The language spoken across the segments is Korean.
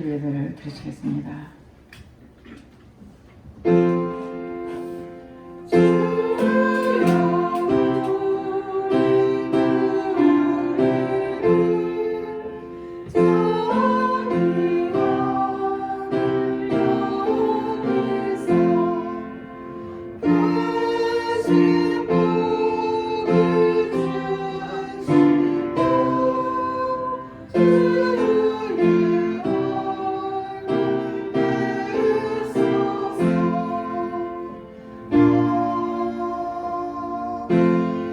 주일 예배를 드리시겠습니다.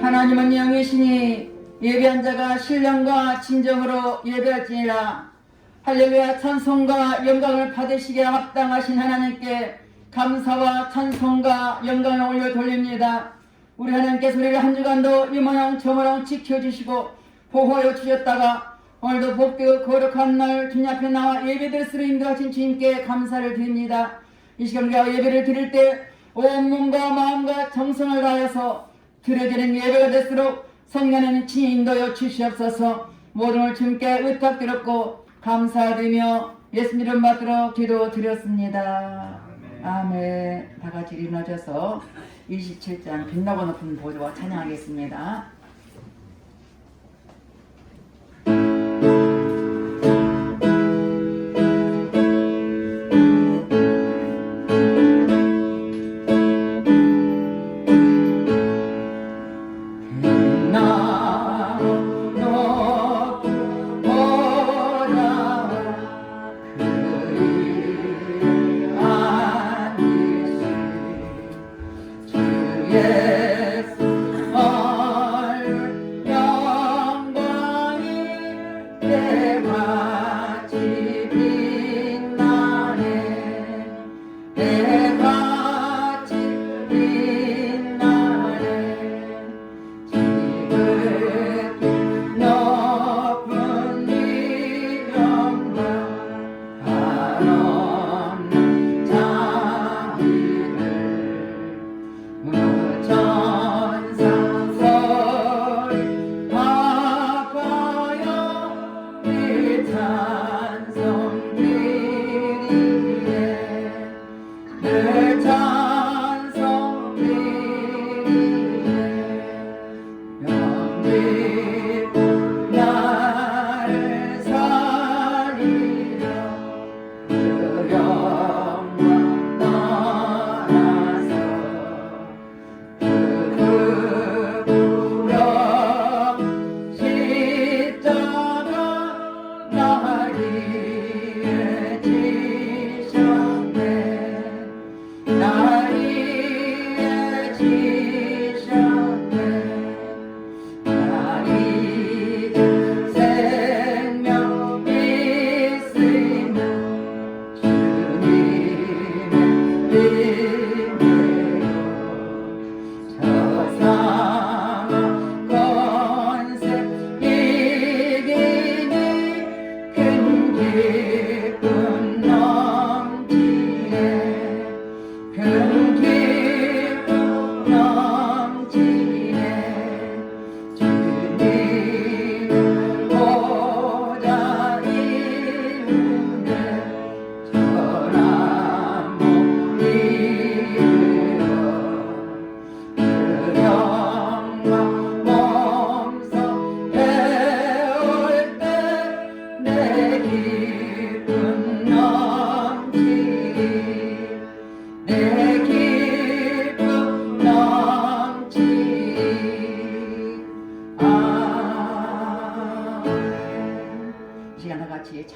하나님은 영이시니 예배한 자가 신령과 진정으로 예배할지니라. 할렐루야. 찬송과 영광을 받으시기에 합당하신 하나님께 감사와 찬송과 영광을 올려 돌립니다. 우리 하나님께서 우리를 한 주간도 이모양 저모양 지켜주시고 보호하여 주셨다가 오늘도 복되고 거룩한 날 주님 앞에 나와 예배드릴 인도하신 주님께 감사를 드립니다. 이 시간 우리가 예배를 드릴 때 온 몸과 마음과 정성을 다해서 드려지는 예배가 될수록 성령님 친히 인도하여 주시옵소서. 모든 걸 주님께 의탁드렸고 감사드리며 예수님 이름 받들어 기도드렸습니다. 아멘. 다같이 일어나셔서 27장 빛나고 높은 보좌와 찬양하겠습니다.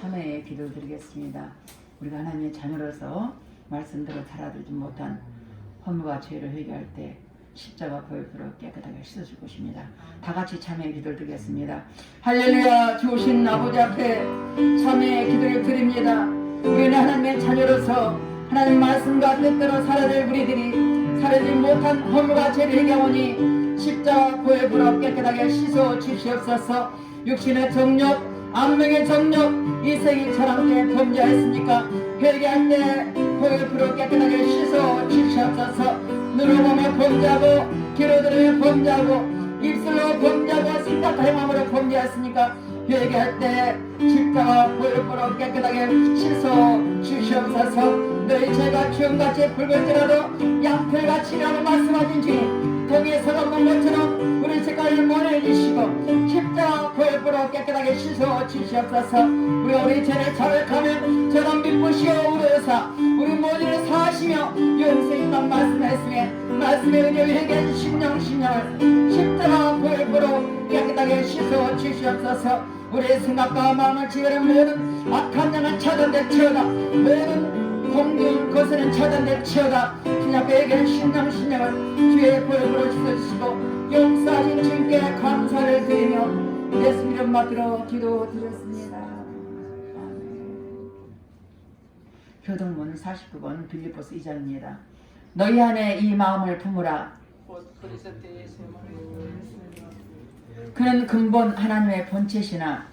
참회의 기도를 드리겠습니다. 우리가 하나님의 자녀로서 말씀대로 살아들지 못한 허물과 죄를 회개할 때 십자가 보혈로 깨끗하게 씻어줄 것입니다. 다같이 참회의 기도를 드리겠습니다. 할렐루야. 주신 아버지 앞에 참회의 기도를 드립니다. 우리는 하나님의 자녀로서 하나님 말씀과 뜻대로 살아들 우리들이 살아들지 못한 허물과 죄를 회개하오니 십자가 보혈로 깨끗하게 씻어 주시옵소서. 육신의 정욕 안명의 정욕 이생이 저랑께 범죄하였으니까 회개할 때 보혈로 깨끗하게 씻어 주시옵소서. 눈을 보며 범죄하고 귀로 들으며 범죄하고 입술로 범죄하고 생각과 행함으로 범죄하였으니까 회개할 때 십자가 보혈보로 깨끗하게 씻어 주시옵소서. 너희 죄가 주홍같이 붉을지라도 양털같이라고 말씀하신 주님, 동에 서없는 것처럼 우리 색깔을 모내주시고 십자가 보혈보로 깨끗하게 씻어 주시옵소서. 우리 죄를 자백하면 저는 미쁘시오 우려사 우리 모두를 사하시며 영생이 딱 말씀했으니 말씀의 은혜를 회개한 신령을 십자가 보혈보로 깨끗하게 씻어 주시옵소서. 우리의 생각과 마음을 지으는 모든 악한 자는 차단될지어다. 모든 공중 거스는 차단될지어다. 주님 앞에 회개한 신령을 주의 보혈보로 씻어주시고 용서하신 주님께 감사를 드리며 예수 이름 받들어 기도드렸습니다. 교동문 49번 빌립보서 2장입니다. 너희 안에 이 마음을 품으라. 그는 근본 하나님의 본체시나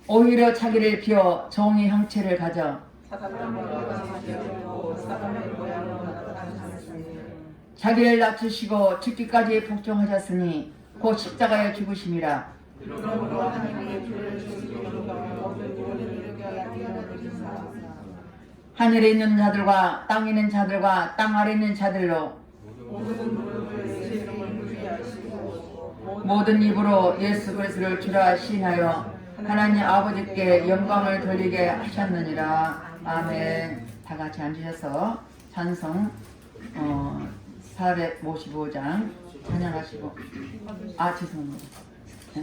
오히려 자기를 비워 종의 형체를 가져 자기를 낮추시고 죽기까지 복종하셨으니 곧 십자가에 죽으심이라. 하늘에 있는 자들과 땅에 있는 자들과 땅 아래 있는 자들로 모든 입으로 예수 그리스도를 주라 시인하여 하나님 아버지께 영광을 돌리게 하셨느니라. 아멘. 다 같이 앉으셔서 찬송 455장 찬양하시고 죄송합니다.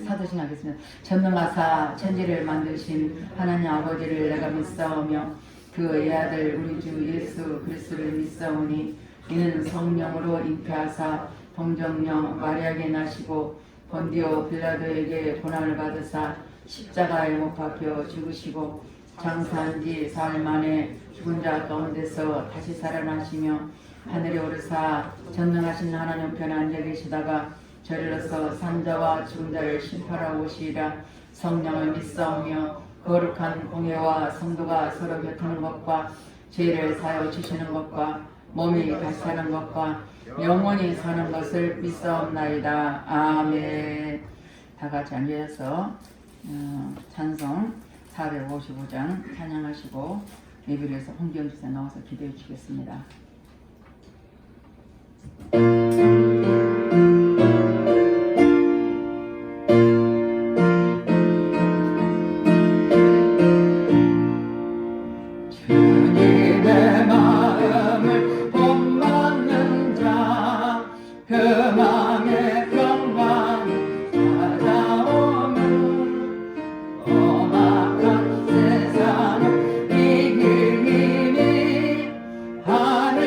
사도신 하겠습니다. 전능하사 천지를 만드신 하나님 아버지를 내가 믿사오며 그의 아들 우리 주 예수 그리스도를 믿사오니 이는 성령으로 잉태하사 동정녀 마리아에게 나시고 본디오 빌라도에게 고난을 받으사 십자가에 못 박혀 죽으시고 장사한 지 사흘 만에 죽은 자 가운데서 다시 살아나시며 하늘에 오르사 전능하신 하나님 편에 앉아 계시다가 저리로서 산자와 죽은 자를 심판하러 오시리라. 성령을 믿사오며 거룩한 공예와 성도가 서로 곁하는 것과 죄를 사하여 주시는 것과 몸이 다시 사는 것과 영원히 사는 것을 믿사옵나이다. 아멘. 다 같이 앉아서 찬송 455장 찬양하시고 예배에서 홍기영주사 나와서 기도해 주시겠습니다. 주님의 마음을 본받는 자, 그 마음의 평강이 찾아오는 험악한 세상을 이길 힘이 하늘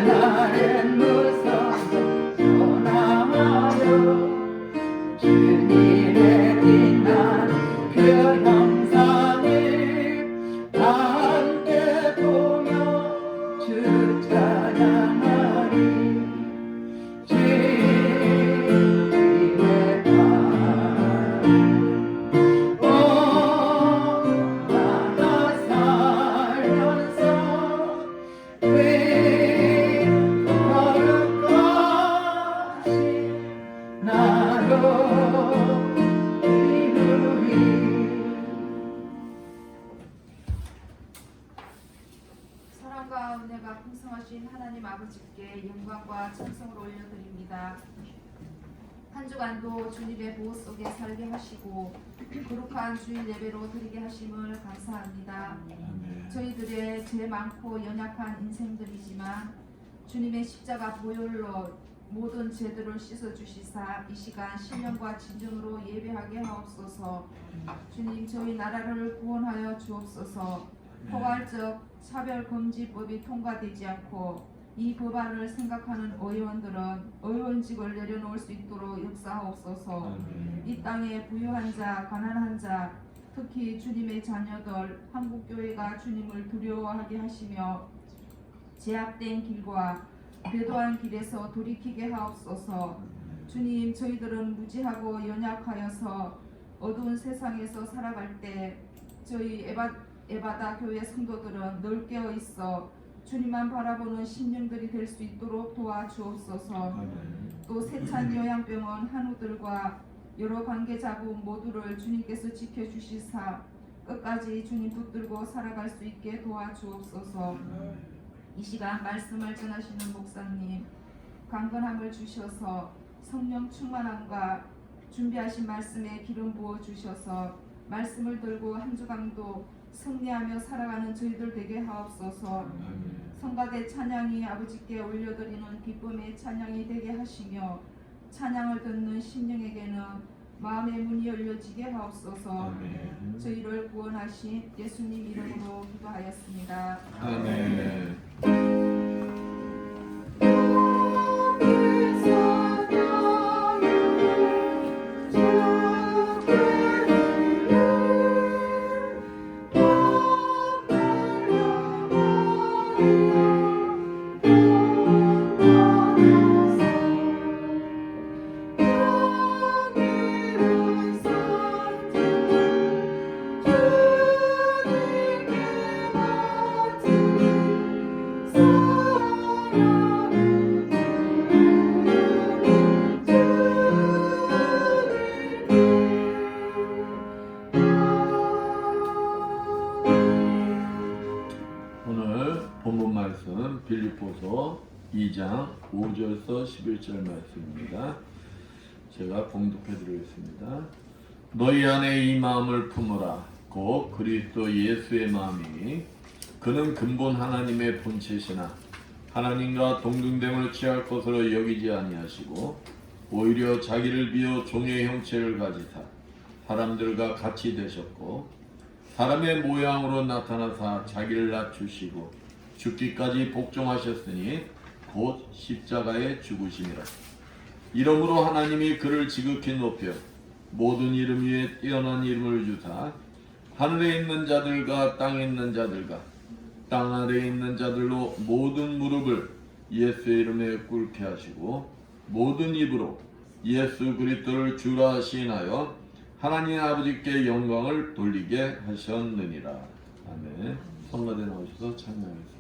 날엔 무서워 전하여 주님의 빛난 그 형상을 함께 보며 주 찬양하리 주님의 발 나가 살면서 왜 거룩하시 나로 이루리 사랑과 은혜가 풍성하신 하나님 아버지께 영광과 찬송을 올려드립니다. 한 주간도 주님의 보호 속에 살게 하시고 거룩한 주일 예배로 드리게 하심을 감사합니다. 저희들의 죄 많고 연약한 인생들이지만 주님의 십자가 보혈로 모든 죄들을 씻어주시사 이 시간 신령과 진정으로 예배하게 하옵소서. 주님 저희 나라를 구원하여 주옵소서. 포괄적 차별금지법이 통과되지 않고 이 법안을 생각하는 의원들은 의원직을 내려놓을 수 있도록 역사하옵소서. 이 땅에 부유한 자, 가난한 자, 특히 주님의 자녀들, 한국교회가 주님을 두려워하게 하시며 제약된 길과 배도한 길에서 돌이키게 하옵소서. 주님 저희들은 무지하고 연약하여서 어두운 세상에서 살아갈 때 저희 에바다 교회 성도들은 늘 깨어 있어 주님만 바라보는 심령들이 될 수 있도록 도와주옵소서. 또 세찬 요양병원 한우들과 여러 관계자분 모두를 주님께서 지켜주시사 끝까지 주님 붙들고 살아갈 수 있게 도와주옵소서. 이 시간 말씀을 전하시는 목사님 강건함을 주셔서 성령 충만함과 준비하신 말씀에 기름 부어 주셔서 말씀을 들고 한 주간도 승리하며 살아가는 저희들 되게 하옵소서. 성가대 찬양이 아버지께 올려드리는 기쁨의 찬양이 되게 하시며 찬양을 듣는 심령에게는 마음의 문이 열려지게 하옵소서. 저희를 구원하신 예수님 이름으로 기도하였습니다. 아멘. 오늘 본문 말씀 빌립보서 2장 5절서 11절 말씀입니다. 제가 봉독해 드리겠습니다. 너희 안에 이 마음을 품으라. 곧 그리스도 예수의 마음이니 그는 근본 하나님의 본체시나 하나님과 동등됨을 취할 것으로 여기지 아니하시고 오히려 자기를 비워 종의 형체를 가지사 사람들과 같이 되셨고 사람의 모양으로 나타나사 자기를 낮추시고 죽기까지 복종하셨으니 곧 십자가에 죽으심이라. 이러므로 하나님이 그를 지극히 높여 모든 이름 위에 뛰어난 이름을 주사 하늘에 있는 자들과 땅에 있는 자들과 땅 아래에 있는 자들로 모든 무릎을 예수 이름에 꿇게 하시고 모든 입으로 예수 그리스도를 주라 시인하여 하나님 아버지께 영광을 돌리게 하셨느니라. 아멘. 성가대 나오셔서 찬양하겠습니다.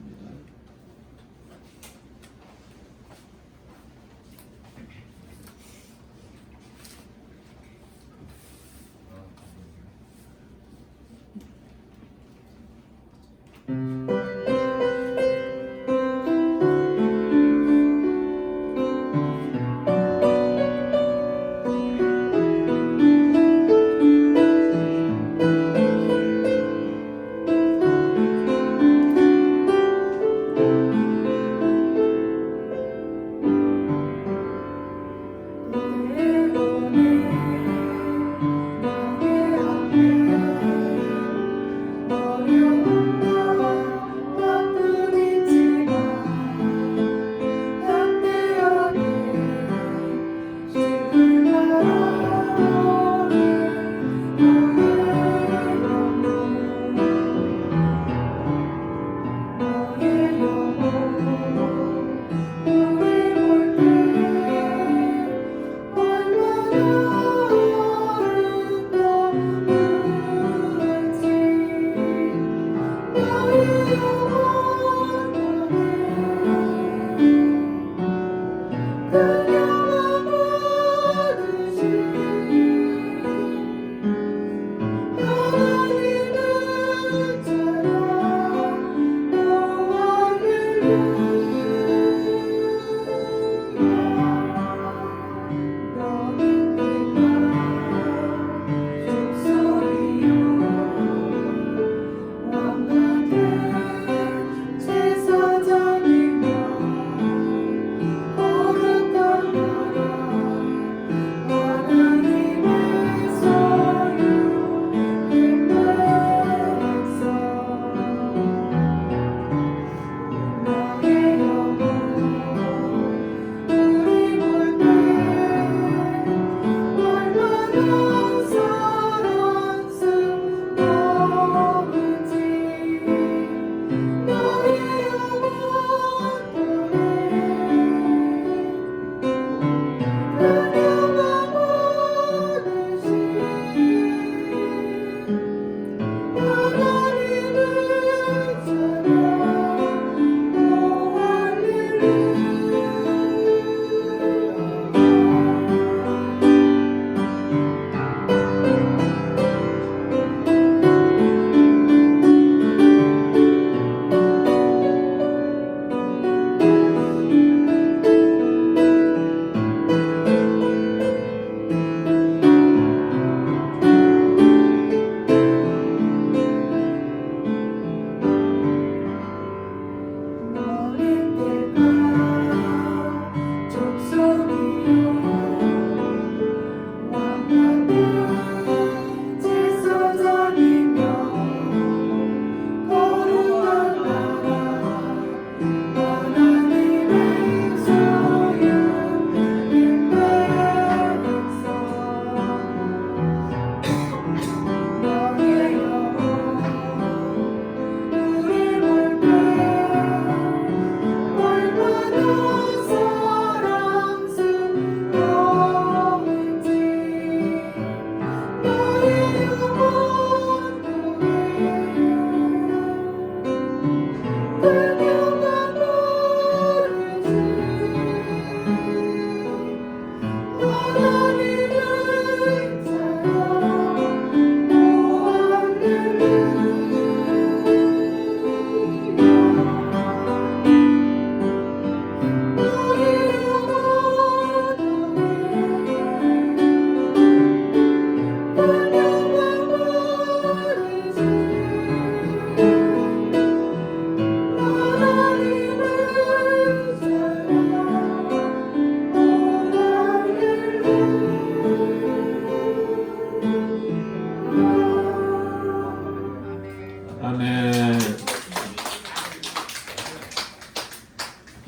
아멘.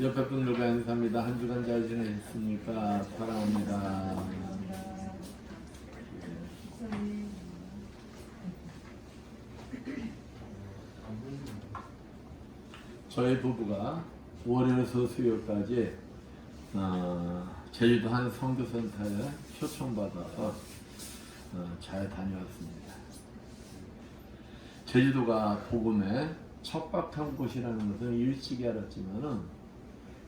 옆에 분들과 인사합니다. 한 주간 잘 지내셨습니까? 사랑합니다. 저희 부부가 월요일에서 수요일까지 제주도 한 선교센터에 초청받아서 잘 다녀왔습니다. 제주도가 복음의 척박한 곳이라는 것을 일찍이 알았지만은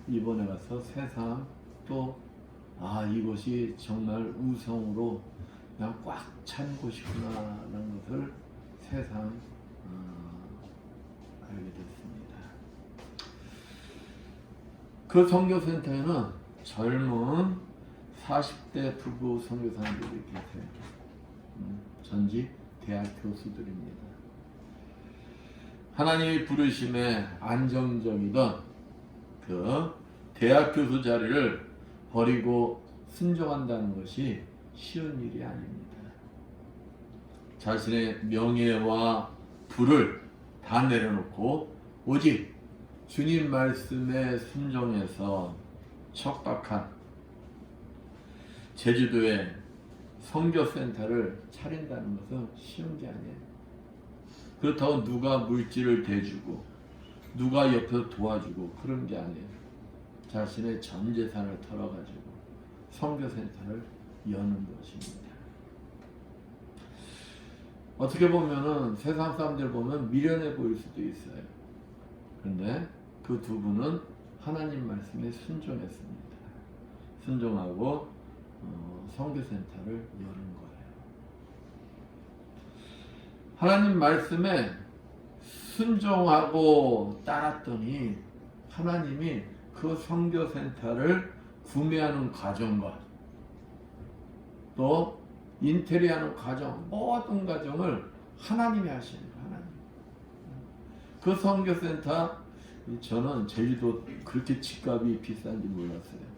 이번에 가서 새삼 또 이곳이 정말 우성으로 그냥 꽉 찬 곳이구나라는 것을 새삼 알게 됐습니다. 그 선교센터에는 젊은 40대 부부 선교사님들이 계세요. 전직 대학 교수들입니다. 하나님의 부르심에 안정적이던 그 대학 교수 자리를 버리고 순종한다는 것이 쉬운 일이 아닙니다. 자신의 명예와 부를 다 내려놓고 오직 주님 말씀에 순종해서 척박한 제주도에 선교센터를 차린다는 것은 쉬운 게 아니에요. 그렇다고 누가 물질을 대주고 누가 옆에서 도와주고 그런 게 아니에요. 자신의 전 재산을 털어가지고 선교센터를 여는 것입니다. 어떻게 보면은 세상 사람들 보면 미련해 보일 수도 있어요. 그런데 그 두 분은 하나님 말씀에 순종했습니다. 순종하고 선교센터를 여는 거예요. 하나님 말씀에 순종하고 따랐더니 하나님이 그 선교센터를 구매하는 과정과 또 인테리어하는 과정, 모든 과정을 하나님이 하시는 거예요. 하나님. 그 선교센터, 저는 제주도 그렇게 집값이 비싼지 몰랐어요.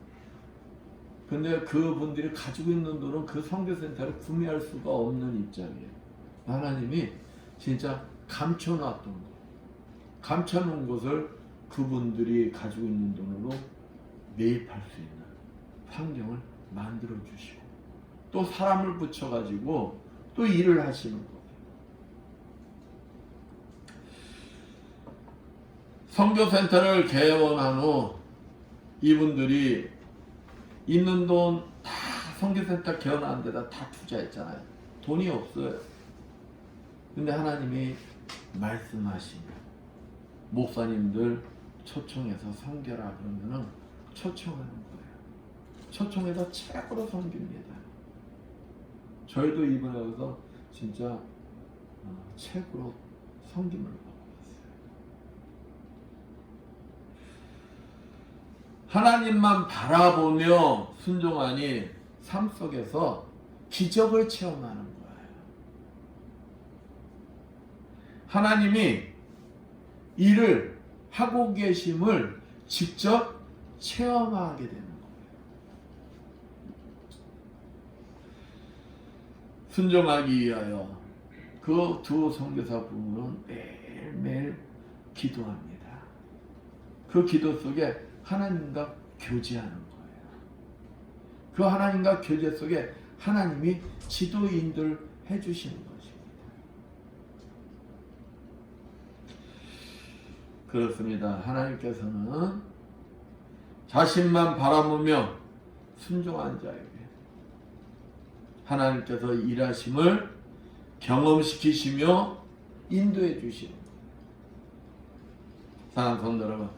근데 그분들이 가지고 있는 돈은 그 선교센터를 구매할 수가 없는 입장이에요. 하나님이 진짜 감춰놨던 거, 감춰놓은 것을 그분들이 가지고 있는 돈으로 매입할 수 있는 환경을 만들어 주시고 또 사람을 붙여가지고 또 일을 하시는 거예요. 선교센터를 개원한 후 이분들이 있는 돈 다 선교센터 개원하는 데다 다 투자했잖아요. 돈이 없어요. 근데 하나님이 말씀하시면 목사님들 초청해서 섬겨라 그러면은 초청하는 거예요. 초청해서 책으로 섬깁니다. 저희도 이번에 와서 진짜 책으로 섬김을 받고 있어요. 하나님만 바라보며 순종하니 삶 속에서 기적을 체험하는 거예요. 하나님이 일을 하고 계심을 직접 체험하게 되는 거예요. 순종하기 위하여 그 두 선교사 부부는 매일매일 기도합니다. 그 기도 속에 하나님과 교제하는 거예요. 그 하나님과 교제 속에 하나님이 지도인들 해주시는 것입니다. 그렇습니다. 하나님께서는 자신만 바라보며 순종한 자에게 하나님께서 일하심을 경험시키시며 인도해 주시는 거예요. 사랑하는 성도 여러분,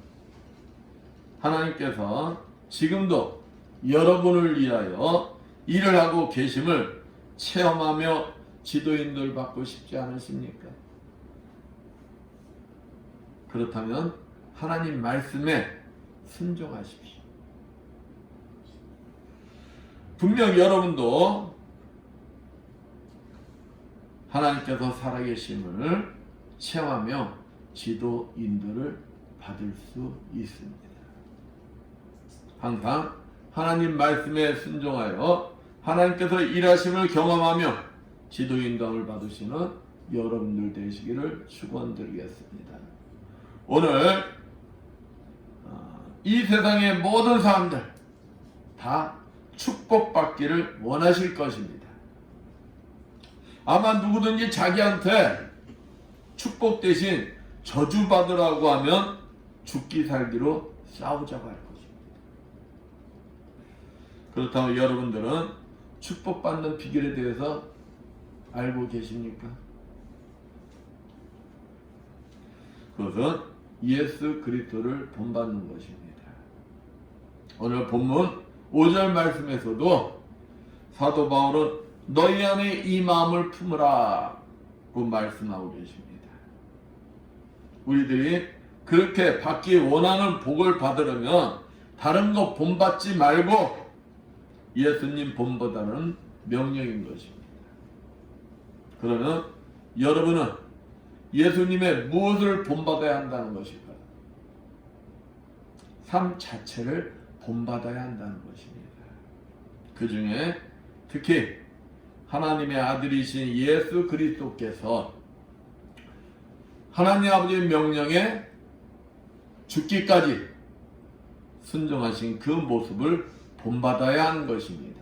하나님께서 지금도 여러분을 위하여 일을 하고 계심을 체험하며 지도인들 받고 싶지 않으십니까? 그렇다면 하나님 말씀에 순종하십시오. 분명 여러분도 하나님께서 살아계심을 체험하며 지도인들을 받을 수 있습니다. 항상 하나님 말씀에 순종하여 하나님께서 일하심을 경험하며 지도인감을 받으시는 여러분들 되시기를 축원드리겠습니다. 오늘 이 세상의 모든 사람들 다 축복받기를 원하실 것입니다. 아마 누구든지 자기한테 축복 대신 저주받으라고 하면 죽기 살기로 싸우자고 할 것입니다. 그렇다면 여러분들은 축복받는 비결에 대해서 알고 계십니까? 그것은 예수 그리스도를 본받는 것입니다. 오늘 본문 5절 말씀에서도 사도 바울은 너희 안에 이 마음을 품으라 고 말씀하고 계십니다. 우리들이 그렇게 받기 원하는 복을 받으려면 다른 거 본받지 말고 예수님 본보다는 명령인 것입니다. 그러면 여러분은 예수님의 무엇을 본받아야 한다는 것일까요? 삶 자체를 본받아야 한다는 것입니다. 그 중에 특히 하나님의 아들이신 예수 그리스도께서 하나님 아버지의 명령에 죽기까지 순종하신 그 모습을 본받아야 하는 것입니다.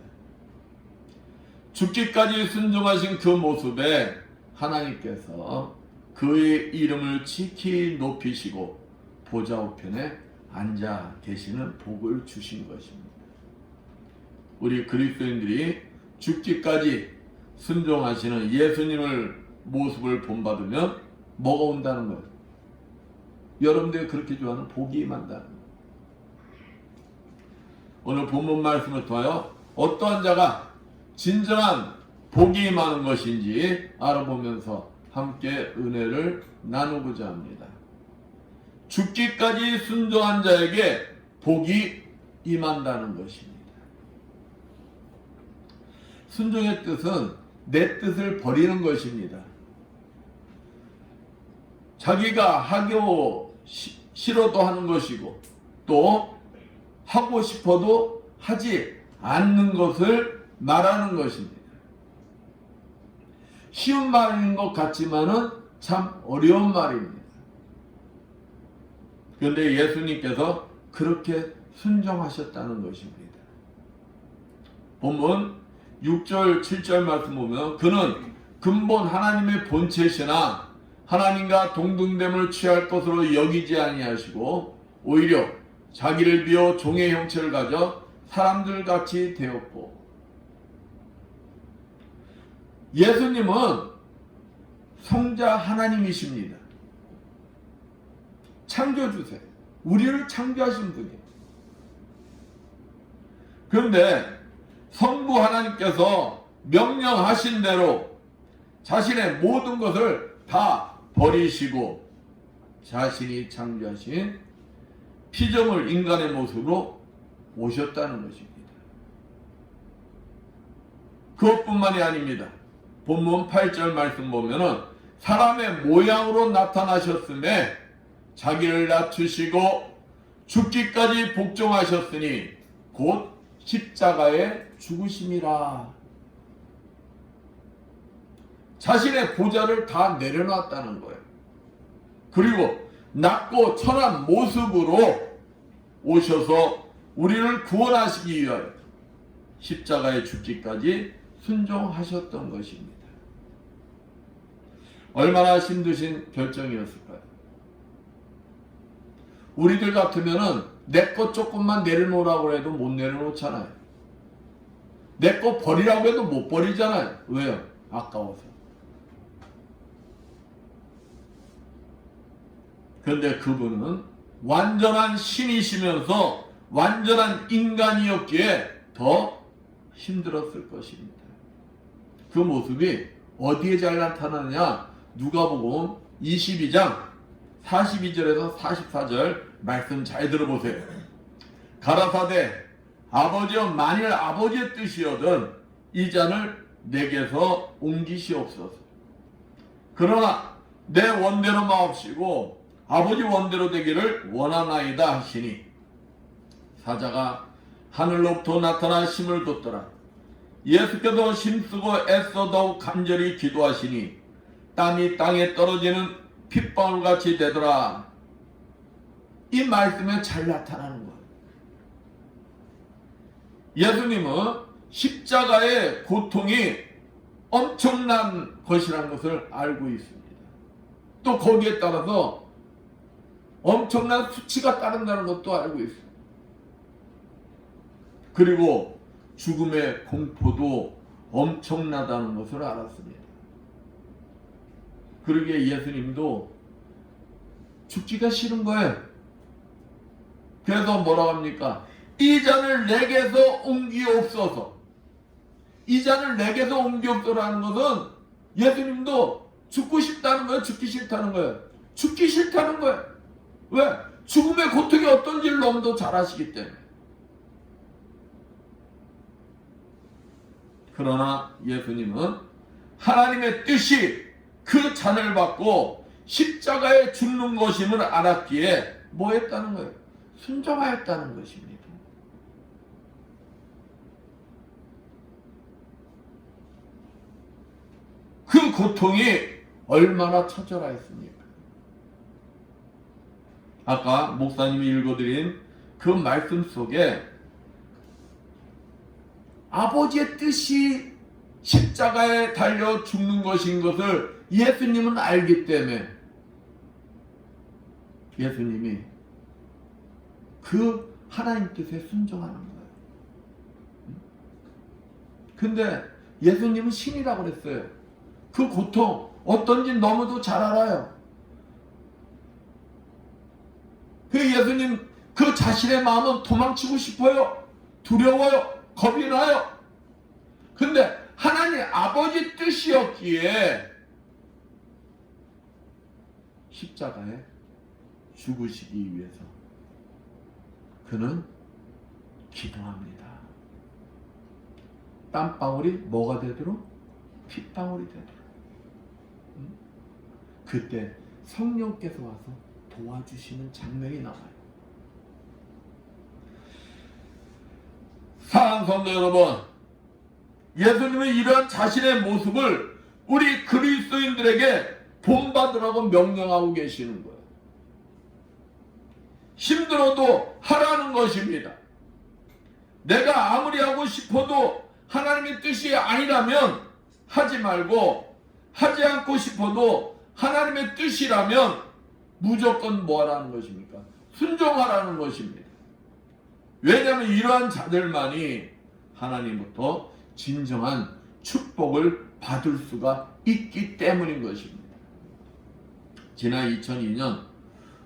죽기까지 순종하신 그 모습에 하나님께서 그의 이름을 지키 높이시고 보좌 우편에 앉아 계시는 복을 주신 것입니다. 우리 그리스도인들이 죽기까지 순종하시는 예수님을 모습을 본받으면 뭐가 온다는 거예요? 여러분들이 그렇게 좋아하는 복이 임한다는 거예요. 오늘 본문 말씀을 통하여 어떠한 자가 진정한 복이 임하는 것인지 알아보면서 함께 은혜를 나누고자 합니다. 죽기까지 순종한 자에게 복이 임한다는 것입니다. 순종의 뜻은 내 뜻을 버리는 것입니다. 자기가 하기 싫어도 하는 것이고 또 하고 싶어도 하지 않는 것을 말하는 것입니다. 쉬운 말인 것 같지만은 참 어려운 말입니다. 그런데 예수님께서 그렇게 순종하셨다는 것입니다. 본문 6절 7절 말씀 보면 그는 근본 하나님의 본체시나 하나님과 동등됨을 취할 것으로 여기지 아니하시고 오히려 자기를 비워 종의 형체를 가져 사람들 같이 되었고, 예수님은 성자 하나님이십니다. 창조주세요. 우리를 창조하신 분이에요. 그런데 성부 하나님께서 명령하신 대로 자신의 모든 것을 다 버리시고 자신이 창조하신 피조물 인간의 모습으로 오셨다는 것입니다. 그것뿐만이 아닙니다. 본문 8절 말씀 보면은 사람의 모양으로 나타나셨음에 자기를 낮추시고 죽기까지 복종하셨으니 곧 십자가에 죽으심이라. 자신의 보좌를 다 내려놨다는 거예요. 그리고 낮고 천한 모습으로 오셔서 우리를 구원하시기 위하여 십자가에 죽기까지 순종하셨던 것입니다. 얼마나 힘드신 결정이었을까요? 우리들 같으면은 내 것 조금만 내려놓으라고 해도 못 내려놓잖아요. 내 거 버리라고 해도 못 버리잖아요. 왜요? 아까워서. 그런데 그분은 완전한 신이시면서 완전한 인간이었기에 더 힘들었을 것입니다. 그 모습이 어디에 잘 나타나느냐? 누가복음 22장 42절에서 44절 말씀 잘 들어보세요. 가라사대 아버지여 만일 아버지의 뜻이거든 이 잔을 내게서 옮기시옵소서. 그러나 내 원대로 마옵시고 아버지 원대로 되기를 원하나이다 하시니 사자가 하늘로부터 나타나 힘을 돋더라. 예수께서 힘쓰고 애써 더욱 간절히 기도하시니 땀이 땅에 떨어지는 핏방울같이 되더라. 이 말씀에 잘 나타나는 거예요. 예수님은 십자가의 고통이 엄청난 것이라는 것을 알고 있습니다. 또 거기에 따라서 엄청난 수치가 따른다는 것도 알고 있습니다. 그리고 죽음의 공포도 엄청나다는 것을 알았습니다. 그러기에 예수님도 죽기가 싫은 거예요. 그래서 뭐라고 합니까? 이 잔을 내게서 옮기옵소서. 이 잔을 내게서 옮기옵소서라는 것은 예수님도 죽고 싶다는 거예요? 죽기 싫다는 거예요? 죽기 싫다는 거예요. 왜? 죽음의 고통이 어떤지를 너무도 잘 아시기 때문에. 그러나 예수님은 하나님의 뜻이 그 잔을 받고 십자가에 죽는 것임을 알았기에 뭐 했다는 거예요? 순종하였다는 것입니다. 그 고통이 얼마나 처절하였습니까? 아까 목사님이 읽어드린 그 말씀 속에 아버지의 뜻이 십자가에 달려 죽는 것인 것을 예수님은 알기 때문에 예수님이 그 하나님 뜻에 순종하는 거예요. 근데 예수님은 신이라고 그랬어요. 그 고통 어떤지 너무도 잘 알아요. 그 예수님 그 자신의 마음은 도망치고 싶어요. 두려워요. 겁이 나요. 근데 하나님 아버지 뜻이었기에 십자가에 죽으시기 위해서 그는 기도합니다. 땀방울이 뭐가 되도록? 핏방울이 되도록. 그때 성령께서 와서 도와주시는 장면이 나와요. 사랑하는 성도 여러분, 예수님은 이러한 자신의 모습을 우리 그리스도인들에게 본받으라고 명령하고 계시는 거예요. 힘들어도 하라는 것입니다. 내가 아무리 하고 싶어도 하나님의 뜻이 아니라면 하지 말고, 하지 않고 싶어도 하나님의 뜻이라면 무조건 뭐 하라는 것입니까? 순종하라는 것입니다. 왜냐하면 이러한 자들만이 하나님부터 진정한 축복을 받을 수가 있기 때문인 것입니다. 지난 2002년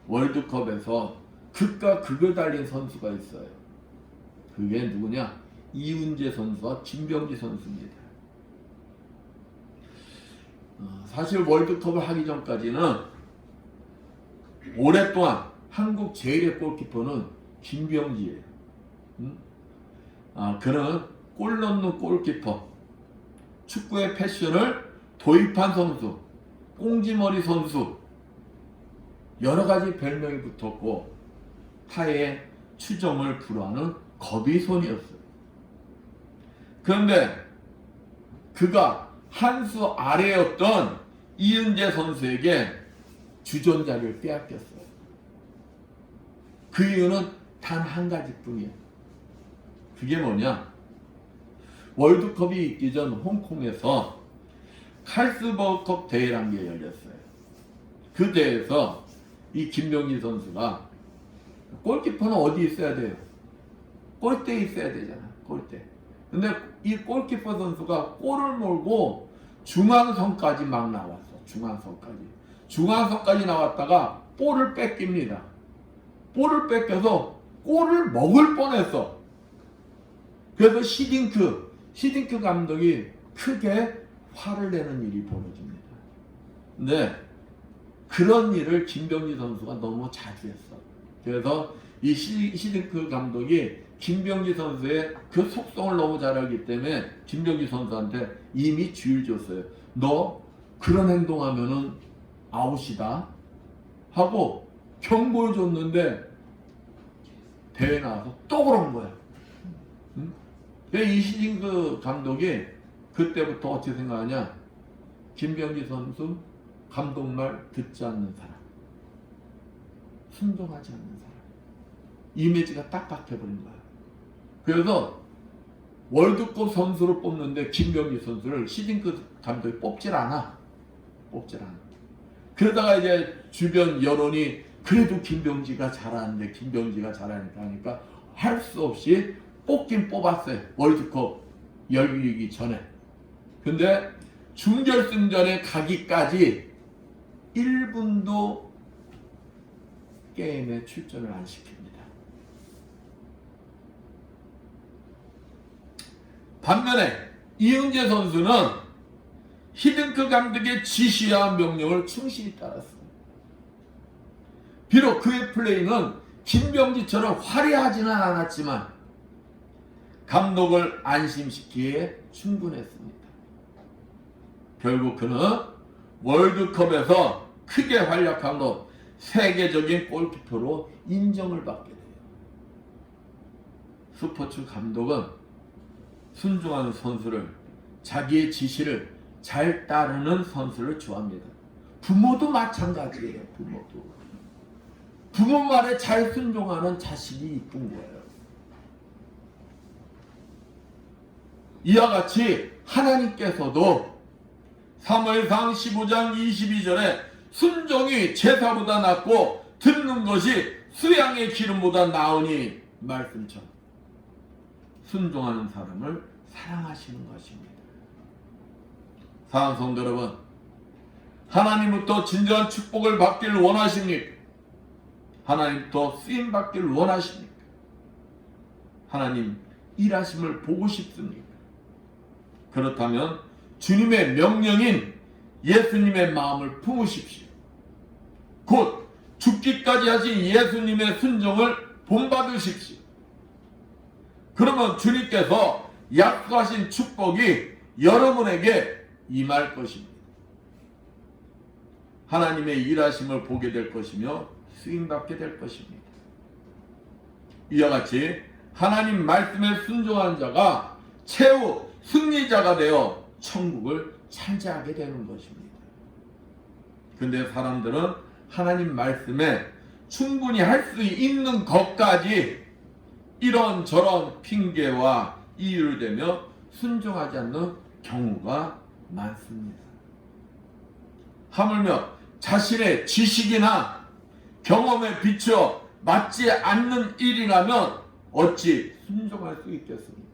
월드컵에서 극과 극을 달린 선수가 있어요. 그게 누구냐? 이훈재 선수와 김병지 선수입니다. 사실 월드컵을 하기 전까지는 오랫동안 한국 제일의 골키퍼는 김병지예요. 그는 골 넣는 골키퍼, 축구의 패션을 도입한 선수, 꽁지머리 선수, 여러 가지 별명이 붙었고 타의 추종을 불허하는 거비손이었어요. 그런데 그가 한 수 아래였던 이은재 선수에게 주전자를 빼앗겼어요. 그 이유는 단 한 가지뿐이에요. 그게 뭐냐? 월드컵이 있기 전 홍콩에서 칼스버컵 대회라는 게 열렸어요. 그 대회에서 이 김병지 선수가, 골키퍼는 어디 있어야 돼요? 골대에 있어야 되잖아. 골대. 근데 이 골키퍼 선수가 골을 몰고 중앙선까지 막 나왔어. 중앙선까지 나왔다가 볼을 뺏깁니다. 볼을 뺏겨서 골을 먹을 뻔했어. 그래서 시딩크 감독이 크게 화를 내는 일이 벌어집니다. 근데 그런 일을 김병지 선수가 너무 자주 했어. 그래서 이 시딩크 감독이 김병지 선수의 그 속성을 너무 잘 알기 때문에 김병지 선수한테 이미 주의를 줬어요. 너 그런 행동하면은 아웃이다 하고 경고를 줬는데 대회 나와서 또 그런 거야. 응? 이 시딩크 감독이 그때부터 어떻게 생각하냐? 김병지 선수 감독 말 듣지 않는 사람, 순종하지 않는 사람, 이미지가 딱 박혀버린 거야. 그래서 월드컵 선수를 뽑는데 김병지 선수를 시딩크 감독이 뽑질 않아. 그러다가 이제 주변 여론이 그래도 김병지가 잘하는데 김병지가 잘하니까 하니까 할 수 없이 뽑긴 뽑았어요. 월드컵 열리기 전에. 근데 준결승전에 가기까지 1분도 게임에 출전을 안 시킵니다. 반면에 이은재 선수는 히딩크 감독의 지시와 명령을 충실히 따랐어요. 비록 그의 플레이는 김병지처럼 화려하지는 않았지만 감독을 안심시키기에 충분했습니다. 결국 그는 월드컵에서 크게 활약한 것, 세계적인 골키퍼로 인정을 받게 돼요. 스포츠 감독은 순종하는 선수를, 자기의 지시를 잘 따르는 선수를 좋아합니다. 부모도 마찬가지예요. 부모 말에 잘 순종하는 자식이 이쁜 거예요. 이와 같이 하나님께서도 사무엘상 15장 22절에 순종이 제사보다 낫고 듣는 것이 수양의 기름보다 나으니 말씀처럼 순종하는 사람을 사랑하시는 것입니다. 사랑하는 성도 여러분, 하나님부터 진정한 축복을 받기를 원하십니까? 하나님부터 쓰임 받기를 원하십니까? 하나님 일하심을 보고 싶습니까? 그렇다면 주님의 명령인 예수님의 마음을 품으십시오. 곧 죽기까지 하신 예수님의 순종을 본받으십시오. 그러면 주님께서 약속하신 축복이 여러분에게 임할 것입니다. 하나님의 일하심을 보게 될 것이며 쓰임받게 될 것입니다. 이와 같이 하나님 말씀에 순종한 자가 최후 승리자가 되어 천국을 차지하게 되는 것입니다. 근데 사람들은 하나님 말씀에 충분히 할 수 있는 것까지 이런저런 핑계와 이유를 대며 순종하지 않는 경우가 많습니다. 하물며 자신의 지식이나 경험에 비추어 맞지 않는 일이라면 어찌 순종할 수 있겠습니까?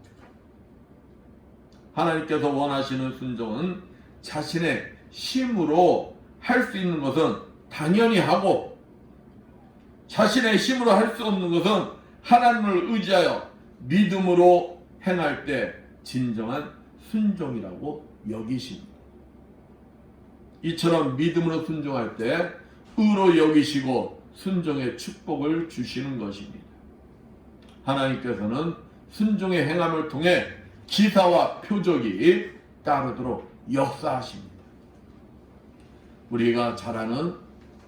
하나님께서 원하시는 순종은 자신의 힘으로 할 수 있는 것은 당연히 하고, 자신의 힘으로 할 수 없는 것은 하나님을 의지하여 믿음으로 행할 때 진정한 순종이라고 여기십니다. 이처럼 믿음으로 순종할 때 의로 여기시고 순종의 축복을 주시는 것입니다. 하나님께서는 순종의 행함을 통해 기사와 표적이 따르도록 역사하십니다. 우리가 잘 아는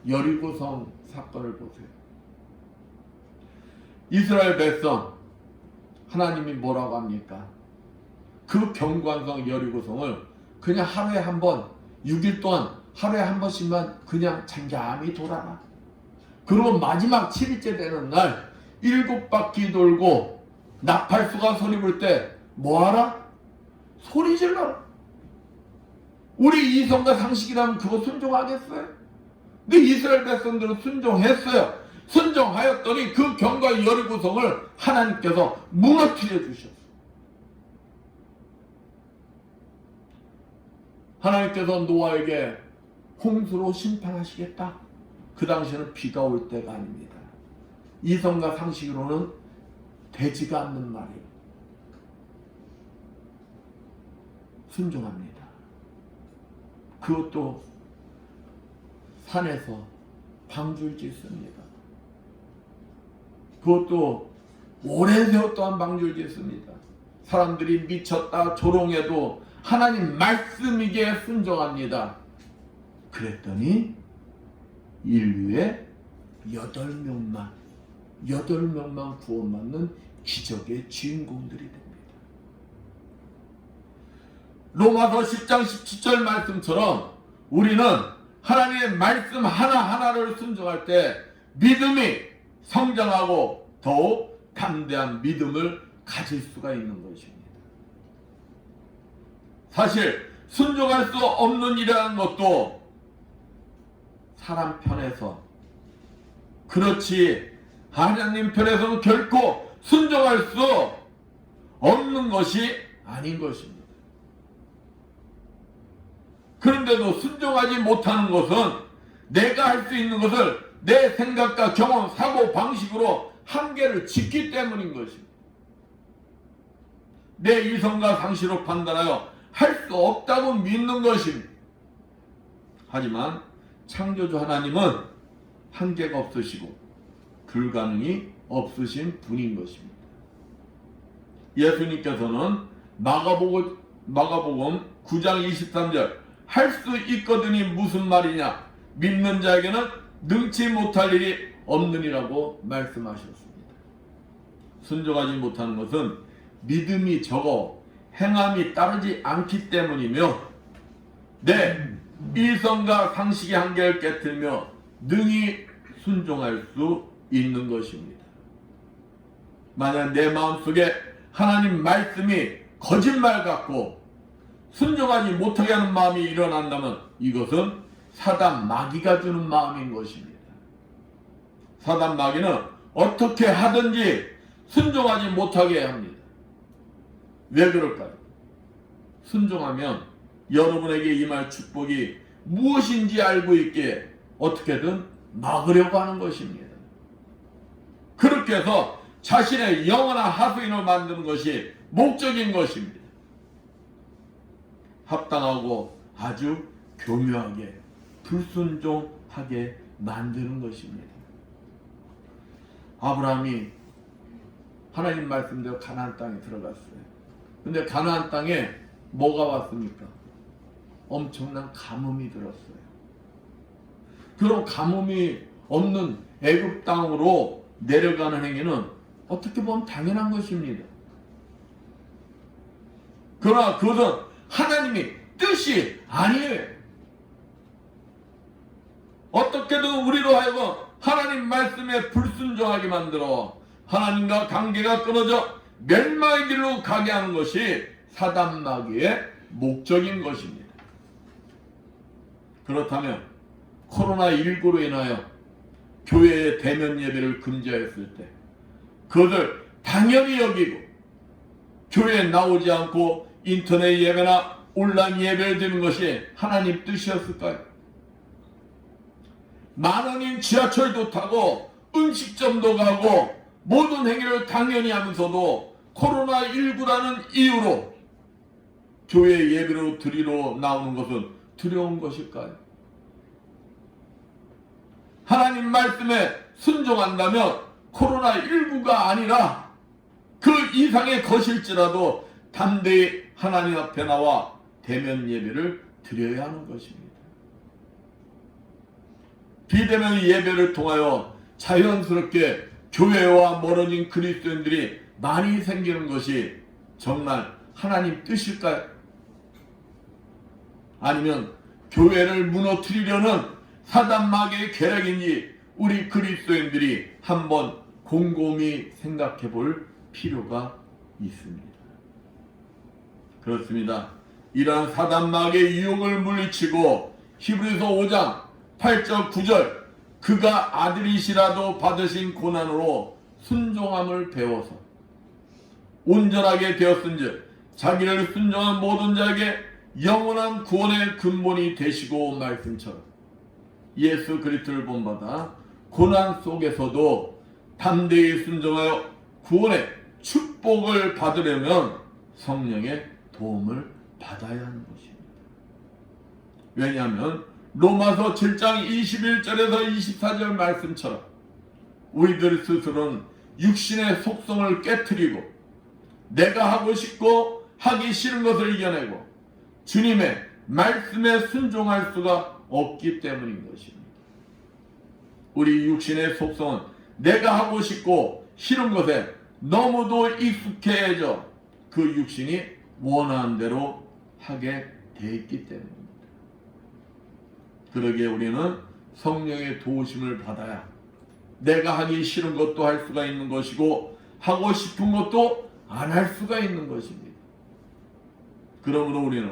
여리고성 사건을 보세요. 이스라엘 백성, 하나님이 뭐라고 합니까? 그 경관성 여리고성을 그냥 하루에 한 번, 6일 동안 하루에 한 번씩만 그냥 잠잠히 돌아라. 그리고 마지막 7일째 되는 날 7바퀴 돌고 나팔수가 소리 부를 때 뭐하라? 소리 질러라. 우리 이성과 상식이라면 그거 순종하겠어요? 근데 이스라엘 백성들은 순종했어요. 순종하였더니 그 경과 여리고성을 하나님께서 무너뜨려 주셨어요. 하나님께서 노아에게 홍수로 심판하시겠다. 그 당시에는 비가 올 때가 아닙니다. 이성과 상식으로는 되지가 않는 말이에요. 순종합니다. 그것도 산에서 방주를 짓습니다. 그것도 오랜 세월 동안 방주를 짓습니다. 사람들이 미쳤다 조롱해도 하나님 말씀이기에 순종합니다. 그랬더니 인류의 8명만 구원받는 기적의 주인공들이 됩니다. 로마서 10장 17절 말씀처럼 우리는 하나님의 말씀 하나하나를 순종할 때 믿음이 성장하고 더욱 담대한 믿음을 가질 수가 있는 것입니다. 사실 순종할 수 없는 일이라는 것도 사람 편에서, 그렇지 하나님 편에서는 결코 순종할 수 없는 것이 아닌 것입니다. 그런데도 순종하지 못하는 것은 내가 할 수 있는 것을 내 생각과 경험, 사고 방식으로 한계를 짓기 때문인 것입니다. 내 이성과 상식으로 판단하여 할 수 없다고 믿는 것입니다. 하지만 창조주 하나님은 한계가 없으시고 불가능이 없으신 분인 것입니다. 예수님께서는 마가복음 9장 23절 할 수 있거든이 무슨 말이냐, 믿는 자에게는 능치 못할 일이 없느니라고 말씀하셨습니다. 순종하지 못하는 것은 믿음이 적어 행함이 따르지 않기 때문이며 내 이성과 상식의 한계를 깨뜨리며 능히 순종할 수 있는 것입니다. 만약 내 마음속에 하나님 말씀이 거짓말 같고 순종하지 못하게 하는 마음이 일어난다면 이것은 사단 마귀가 주는 마음인 것입니다. 사단 마귀는 어떻게 하든지 순종하지 못하게 합니다. 왜 그럴까요? 순종하면 여러분에게 임할 축복이 무엇인지 알고 있기에 어떻게든 막으려고 하는 것입니다. 그렇게 해서 자신의 영원한 하수인을 만드는 것이 목적인 것입니다. 합당하고 아주 교묘하게 불순종하게 만드는 것입니다. 아브라함이 하나님 말씀대로 가나안 땅에 들어갔어요. 근데 가나안 땅에 뭐가 왔습니까? 엄청난 가뭄이 들었어요. 그런 가뭄이 없는 애굽 땅으로 내려가는 행위는 어떻게 보면 당연한 것입니다. 그러나 그것은 하나님의 뜻이 아니에요. 어떻게든 우리로 하여금 하나님 말씀에 불순종하게 만들어 하나님과 관계가 끊어져 멸망의 길로 가게 하는 것이 사단 마귀의 목적인 것입니다. 그렇다면 코로나19로 인하여 교회의 대면 예배를 금지하였을 때 그것을 당연히 여기고 교회에 나오지 않고 인터넷 예배나 온라인 예배를 드리는 것이 하나님 뜻이었을까요? 만원인 지하철도 타고 음식점도 가고 모든 행위를 당연히 하면서도 코로나19라는 이유로 교회 예배로 드리러 나오는 것은 두려운 것일까요? 하나님 말씀에 순종한다면 코로나19가 아니라 그 이상의 것일지라도 담대히 하나님 앞에 나와 대면 예배를 드려야 하는 것입니다. 비대면 예배를 통하여 자연스럽게 교회와 멀어진 그리스도인들이 많이 생기는 것이 정말 하나님 뜻일까요? 아니면 교회를 무너뜨리려는 사단 마귀의 계략인지 우리 그리스도인들이 한번 곰곰이 생각해 볼 필요가 있습니다. 그렇습니다. 이러한 사단 마귀의 유혹을 물리치고 히브리서 5장 8절 9절 그가 아들이시라도 받으신 고난으로 순종함을 배워서 온전하게 되었은즉 자기를 순종한 모든 자에게 영원한 구원의 근본이 되시고 말씀처럼 예수 그리스도를 본받아 고난 속에서도 담대히 순종하여 구원의 축복을 받으려면 성령의 도움을 받아야 하는 것입니다. 왜냐하면 로마서 7장 21절에서 24절 말씀처럼 우리들 스스로는 육신의 속성을 깨트리고 내가 하고 싶고 하기 싫은 것을 이겨내고 주님의 말씀에 순종할 수가 없기 때문인 것입니다. 우리 육신의 속성은 내가 하고 싶고 싫은 것에 너무도 익숙해져 그 육신이 원하는 대로 하게 돼 있기 때문입니다. 그러기에 우리는 성령의 도우심을 받아야 내가 하기 싫은 것도 할 수가 있는 것이고 하고 싶은 것도 안 할 수가 있는 것입니다. 그러므로 우리는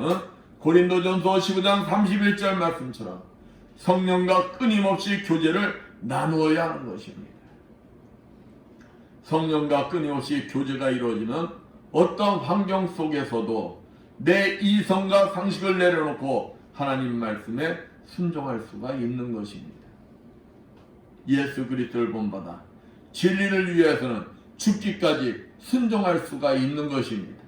고린도전서 15장 31절 말씀처럼 성령과 끊임없이 교제를 나누어야 하는 것입니다. 성령과 끊임없이 교제가 이루어지는 어떤 환경 속에서도 내 이성과 상식을 내려놓고 하나님 말씀에 순종할 수가 있는 것입니다. 예수 그리스도를 본받아 진리를 위해서는 죽기까지 순종할 수가 있는 것입니다.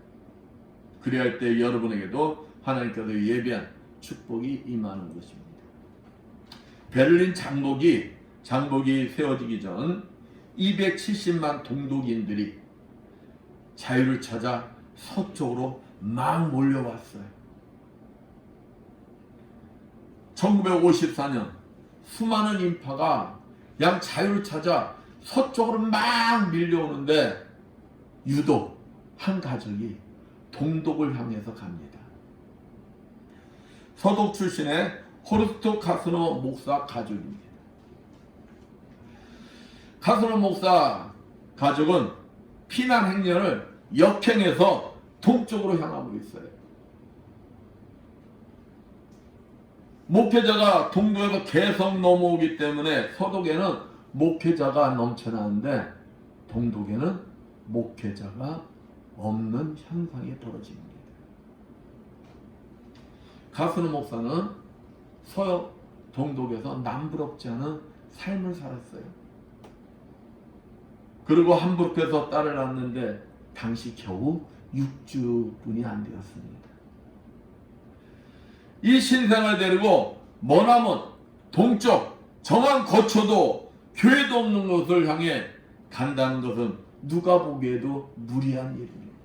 그리할 때 여러분에게도 하나님께서 예비한 축복이 임하는 것입니다. 베를린 장복이 세워지기 전 270만 동독인들이 자유를 찾아 서쪽으로 막 몰려왔어요. 1954년 수많은 인파가 양 자유를 찾아 서쪽으로 막 밀려오는데 유독 한 가족이 동독을 향해서 갑니다. 서독 출신의 호르스트 카스너 목사 가족입니다. 카스너 목사 가족은 피난 행렬을 역행해서 동쪽으로 향하고 있어요. 목회자가 동독에서 계속 넘어오기 때문에 서독에는 목회자가 넘쳐나는데 동독에는 목회자가 없는 현상이 벌어집니다. 카스너 목사는 서역 동독에서 남부럽지 않은 삶을 살았어요. 그리고 함부르크에서 딸을 낳았는데 당시 겨우 6주뿐이 안 되었습니다. 이 신생을 데리고 머나먼 동쪽 정한 거처도 교회도 없는 곳을 향해 간다는 것은 누가 보기에도 무리한 일입니다.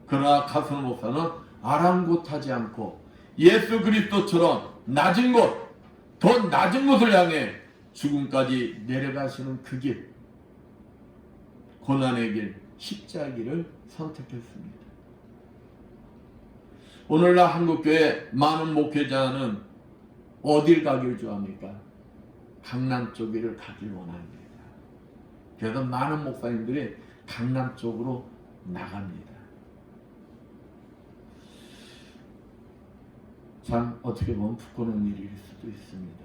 그러나 가스노 목사는 아랑곳하지 않고 예수 그리스도처럼 낮은 곳, 더 낮은 곳을 향해 죽음까지 내려가시는 그 길, 고난의 길, 십자가의 길을 선택했습니다. 오늘날 한국교회 많은 목회자는 어딜 가길 좋아합니까? 강남 쪽을 가길 원합니다. 그래서 많은 목사님들이 강남 쪽으로 나갑니다. 참 어떻게 보면 부끄러운 일일 수도 있습니다.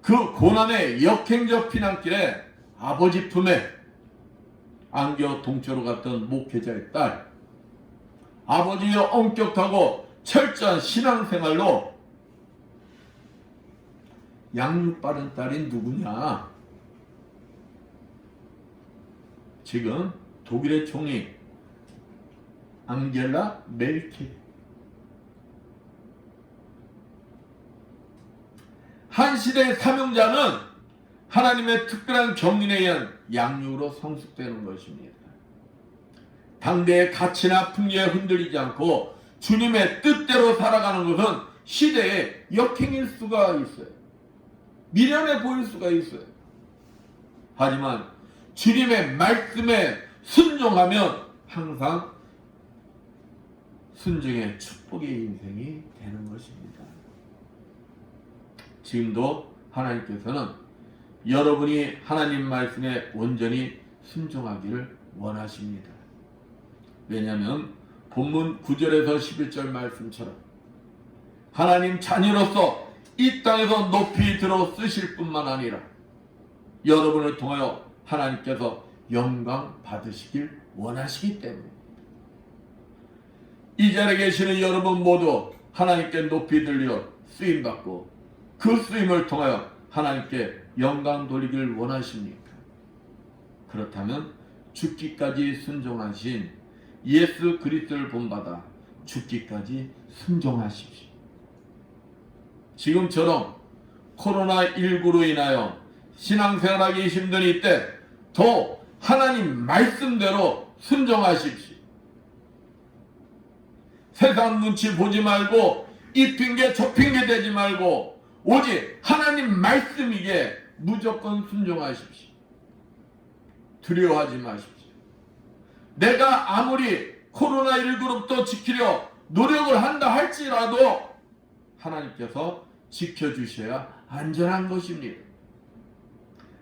그 고난의 역행적 피난길에 아버지 품에 안겨 동초로 갔던 목회자의 딸, 아버지의 엄격하고 철저한 신앙생활로 양육받은 딸이 누구냐? 지금 독일의 총리 앙겔라 멜켈. 한 시대의 사명자는 하나님의 특별한 경륜에 의한 양육으로 성숙되는 것입니다. 당대의 가치나 풍요에 흔들리지 않고 주님의 뜻대로 살아가는 것은 시대의 역행일 수가 있어요. 미련해 보일 수가 있어요. 하지만 주님의 말씀에 순종하면 항상 순종의 축복의 인생이 되는 것입니다. 지금도 하나님께서는 여러분이 하나님 말씀에 온전히 순종하기를 원하십니다. 왜냐하면 본문 9절에서 11절 말씀처럼 하나님 자녀로서 이 땅에서 높이 들어 쓰실 뿐만 아니라 여러분을 통하여 하나님께서 영광 받으시길 원하시기 때문에 이 자리에 계시는 여러분 모두 하나님께 높이 들려 쓰임받고 그 쓰임을 통하여 하나님께 영광 돌리길 원하십니까? 그렇다면 죽기까지 순종하신 예수 그리스도를 본받아 죽기까지 순종하십시오. 지금처럼 코로나19로 인하여 신앙생활하기 힘든 이때 더 하나님 말씀대로 순종하십시오. 세상 눈치 보지 말고 이 핑계 저 핑계 대지 말고 오직 하나님 말씀이게 무조건 순종하십시오. 두려워하지 마십시오. 내가 아무리 코로나19로부터 지키려 노력을 한다 할지라도 하나님께서 지켜주셔야 안전한 것입니다.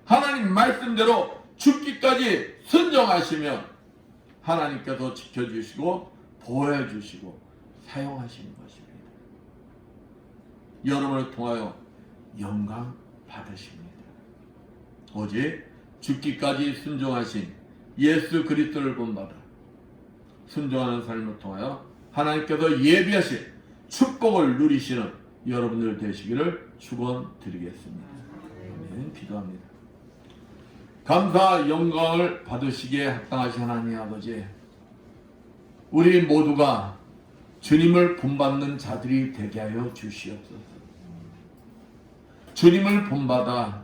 하나님 말씀대로 죽기까지 순종하시면 하나님께서 지켜주시고 보호해주시고 사용하시는 것입니다. 여러분을 통하여 영광 받으십니다. 오직 죽기까지 순종하신 예수 그리스도를 본받아 순종하는 삶을 통하여 하나님께서 예비하신 축복을 누리시는 여러분들 되시기를 축원드리겠습니다. 아멘. 기도합니다. 감사 영광을 받으시기에 합당하신 하나님 아버지, 우리 모두가 주님을 본받는 자들이 되게 하여 주시옵소서. 주님을 본받아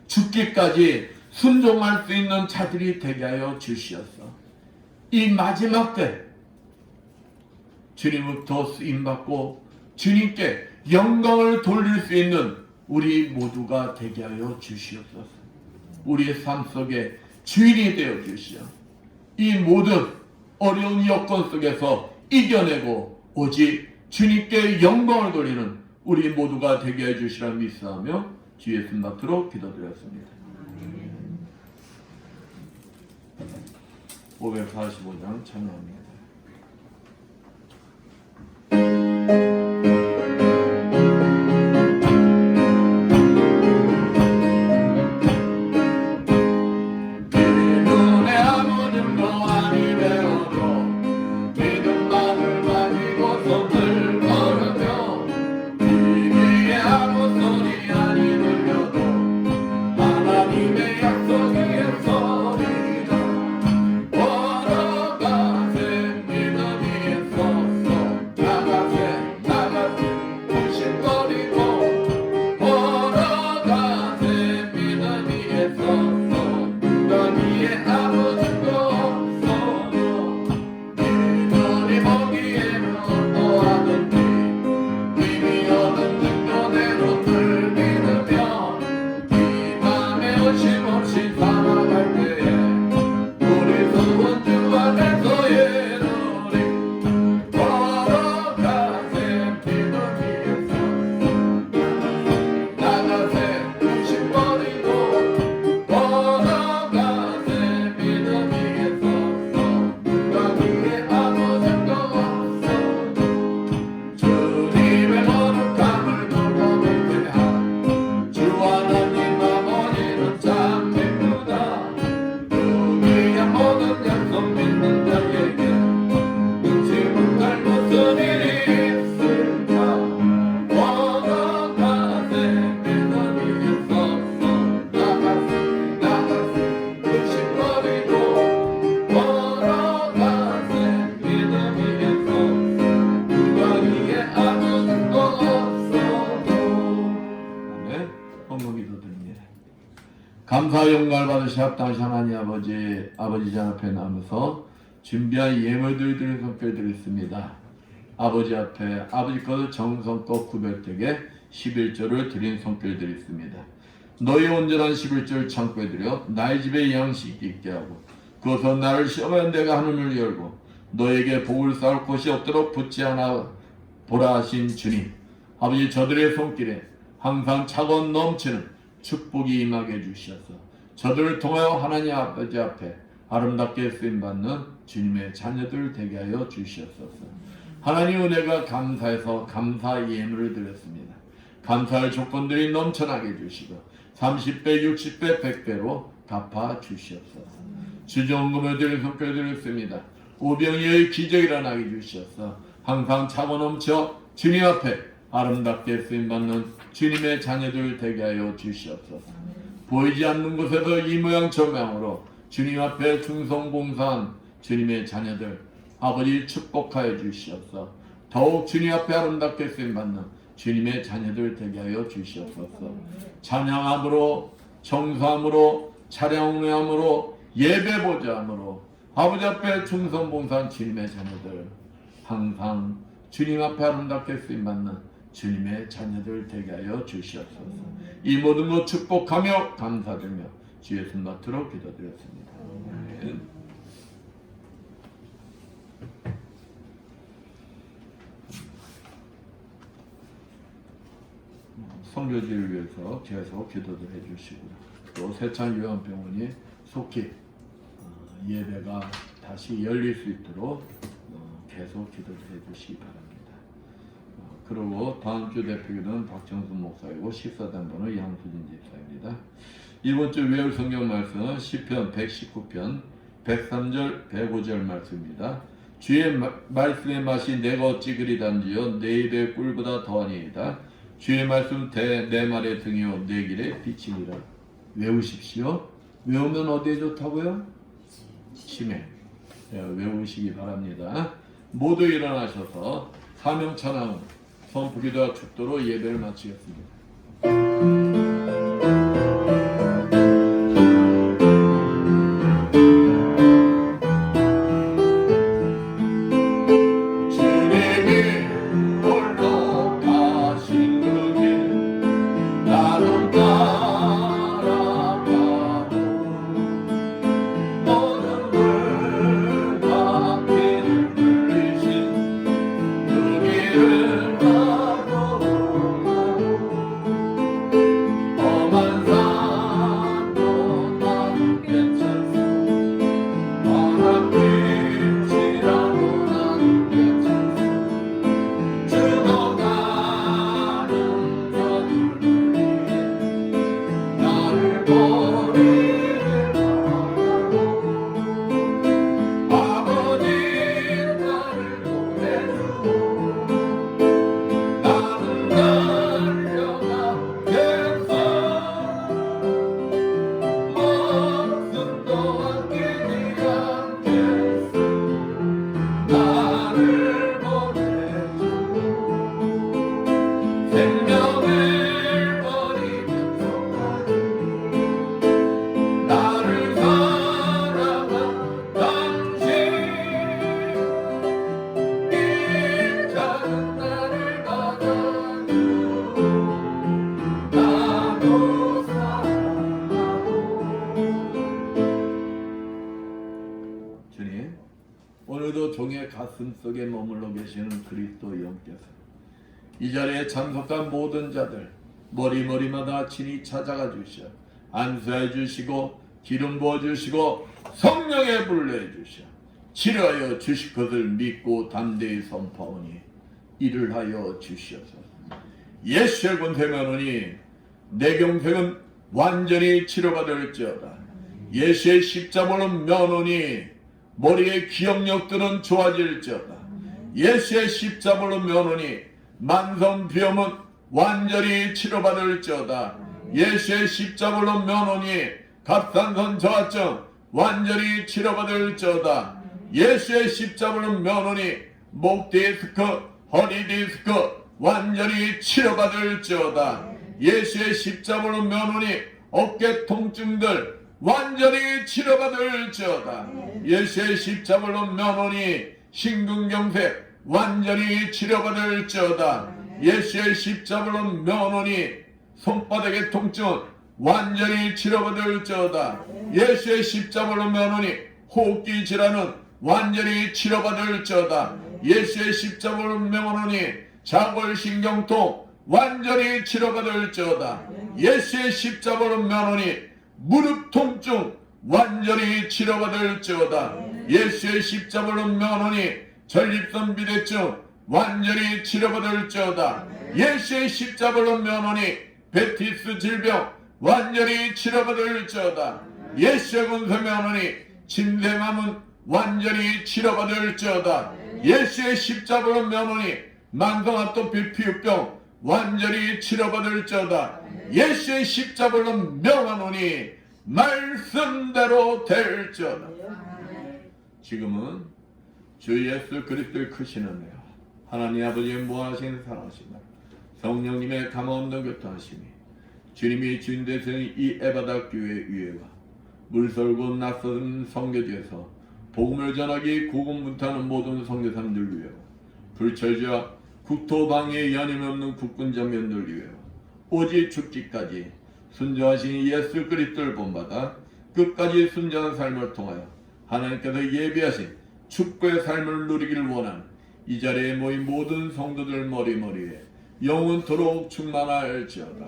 죽기까지 순종할 수 있는 자들이 되게 하여 주시옵소서. 이 마지막 때 주님부터 쓰임받고 주님께 영광을 돌릴 수 있는 우리 모두가 되게 하여 주시옵소서. 우리의 삶 속에 주인이 되어 주시오. 이 모든 어려운 여건 속에서 이겨내고 오직 주님께 영광을 돌리는 우리 모두가 되게 해 주시라 믿사하며 주 예수 앞으로 기도드렸습니다. 545장 찬양합니다. 기도드립니다. 감사 영광을 받으시 합당하신 하나님 아버지 앞에 나면서 준비한 예물들 드린 손길 드렸습니다. 아버지 앞에 아버지 것을 정성껏 구별되게 11조를 드린 손길 드렸습니다. 너희 온전한 11조를 창고에 들여 나의 집에 양식 있게 하고 그것은 나를 시험하여 내가 하늘을 열고 너에게 복을 쌓을 곳이 없도록 붙지 않아 보라 하신 주님, 아버지 저들의 손길에 항상 차고 넘치는 축복이 임하게 주셔서 저들을 통하여 하나님 아버지 앞에 아름답게 쓰임받는 주님의 자녀들 되게 하여 주시옵소서. 하나님 은혜가 감사해서 감사 예물을 드렸습니다. 감사할 조건들이 넘쳐나게 주시고 30배, 60배, 100배로 갚아 주시옵소서. 주정금을 드린 손길 드렸습니다. 오병이의 기적이 일어나게 주시옵소서. 항상 차고 넘쳐 주님 앞에 아름답게 쓰임받는 주님의 자녀들 되게 하여 주시옵소서. 보이지 않는 곳에서 이 모양 저 모양으로 주님 앞에 충성봉사한 주님의 자녀들 아버지 축복하여 주시옵소서. 더욱 주님 앞에 아름답게 쓰임받는 주님의 자녀들 되게 하여 주시옵소서. 찬양함으로 정사함으로 찬양함으로 예배보자함으로 아버지 앞에 충성봉사한 주님의 자녀들 항상 주님 앞에 아름답게 쓰임받는 주님의 자녀들 되게 하여 주시옵소서. 이 모든 것 축복하며 감사드리며 주 예수 받도록 기도드렸습니다. 아멘. 성교지를 위해서 계속 기도를 해주시고요. 또 세찬 요한병원이 속히 예배가 다시 열릴 수 있도록 계속 기도를 해주시기 바랍니다. 그리고 다음 주 대표기도는 박정수 목사이고 식사단번은 양수진 집사입니다. 이번 주 외울 성경 말씀은 시편 119편 103절 105절 말씀입니다. 주의 말씀의 맛이 내가 어찌 그리 단지요 내 입의 꿀보다 더하니이다. 주의 말씀 내 말의 등이요 내 길의 빛이니라. 외우십시오. 외우면 어디에 좋다고요? 치매. 외우시기 바랍니다. 모두 일어나셔서 사명 찬양 선포기도와 축도로 예배를 마치겠습니다. 오늘도 종의 가슴 속에 머물러 계시는 그리스도 영께서 이 자리에 참석한 모든 자들 머리마다 친히 찾아가 주셔 안수해 주시고 기름 부어 주시고 성령에 불러해 주셔 치료하여 주실 것을 믿고 담대히 선포하오니 이를 하여 주시옵소서. 예수의 권세 면하니 내 경색은 완전히 치료받을지어다. 예수의 십자가로 면하니 머리의 기억력들은 좋아질지어다. 예수의 십자가로 면하니 만성 비염은 완전히 치료받을지어다. 예수의 십자가로 면하니 갑상선 저하증 완전히 치료받을지어다. 예수의 십자가로 면하니 목 디스크, 허리 디스크 완전히 치료받을지어다. 예수의 십자가로 면허니 어깨 통증들 완전히 치료받을지어다. 예수의 십자가로 면허니 심근경색 완전히 치료받을지어다. 예수의 십자가로 면허니 손바닥의 통증은 완전히 치료받을지어다. 예수의 십자가로 면허니 호흡기 질환은 완전히 치료받을지어다. 예수의 십자가로 면허니 자골신경통 완전히 치료받을지어다. 예수의 십자가로 면허니 무릎 통증 완전히 치료받을지어다. 예수의 십자가로 면허니 전립선 비대증 완전히 치료받을지어다. 예수의 십자가로 면허니 베티스 질병 완전히 치료받을지어다. 예수의 권세 면허니 침샘암은 완전히 치료받을지어다. 예수의 십자가로 면허니 만성 아토피 피부병 완전히 치료받을지어다. 예수의 십자가로 명하노니 말씀대로 될지어다. 지금은 주 예수 그리스도의 크신 은혜요 하나님 아버지의 무한하신 사랑하심과 성령님의 감화없는 교통하심이 주님이 주인 되시는 이 에바다 교회 위에와 물설고 낯선 선교지에서 복음을 전하기 고군분투하는 모든 선교사님들 위에와 불철주와 국토방해에 연임없는 국군장병들 위에와 오직 죽기까지 순종하신 예수 그리스도를 본받아 끝까지 순종한 삶을 통하여 하나님께서 예비하신 축복의 삶을 누리기를 원하는 이 자리에 모인 모든 성도들 머리머리에 영원토록 충만할지어다.